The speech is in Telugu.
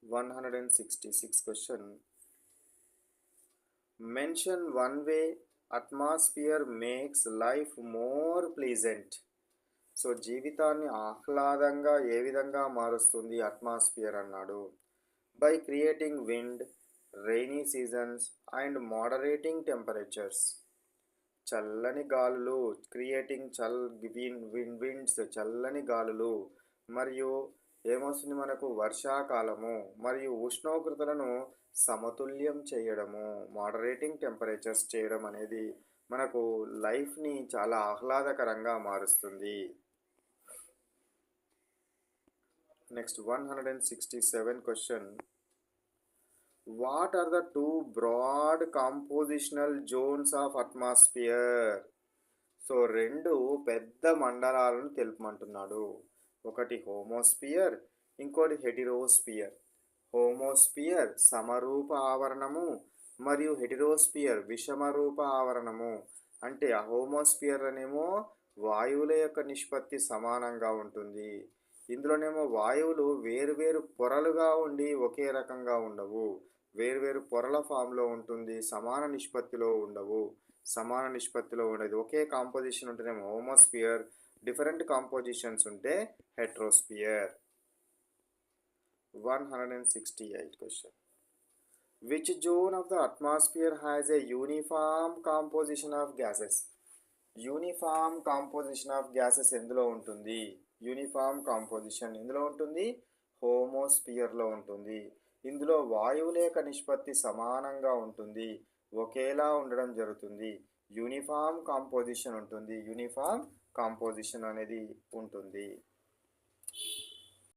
166 question. Mention one way atmosphere makes life more pleasant. So జీవితాన్ని ఆహ్లాదంగా ఏ విధంగా మారుస్తుంది అట్మాస్ఫియర్ అన్నాడు. By creating wind, rainy seasons and moderating temperatures. చల్లని గాలులు, క్రియేటింగ్ విండ్స్, చల్లని గాలులు, మరియు ఏమొస్తుంది మనకు వర్షాకాలము మరియు ఉష్ణోగ్రతలను సమతుల్యం చేయడము, మోడరేటింగ్ టెంపరేచర్స్ చేయడం అనేది మనకు లైఫ్ని చాలా ఆహ్లాదకరంగా మారుస్తుంది. Next 167 question. What are the two broad compositional zones of atmosphere? So రెండు పెద్ద మండలాలను తెలుపమంటున్నాడు. ఒకటి హోమోస్ఫియర్, ఇంకోటి హెటిరోస్ఫియర్. హోమోస్ఫియర్ సమరూప ఆవరణము మరియు హెటిరోస్ఫియర్ విషమరూప ఆవరణము. అంటే ఆ హోమోస్ఫియర్ అనేమో వాయువుల యొక్క నిష్పత్తి సమానంగా ఉంటుంది. ఇందులోనేమో వాయువులు వేరువేరు పొరలుగా ఉండి ఒకే రకంగా ఉండవు, వేరువేరు పొరల ఫామ్లో ఉంటుంది, సమాన నిష్పత్తిలో ఉండవు. సమాన నిష్పత్తిలో ఉండేది ఒకే కాంపోజిషన్ ఉంటేనేమో హోమోస్ఫియర్, డిఫరెంట్ కాంపోజిషన్స్ ఉంటే హెట్రోస్ఫియర్. 168 question. Which zone of the atmosphere has a uniform composition of gases? Uniform composition of gases ఎందులో ఉంటుంది? యూనిఫామ్ కాంపోజిషన్ ఎందులో ఉంటుంది? హోమోస్ఫియర్లో ఉంటుంది. ఇందులో వాయువుల యొక్క నిష్పత్తి సమానంగా ఉంటుంది, ఒకేలా ఉండడం జరుగుతుంది. యూనిఫామ్ కాంపోజిషన్ ఉంటుంది, యూనిఫామ్ కాంపోజిషన్ అనేది ఉంటుంది.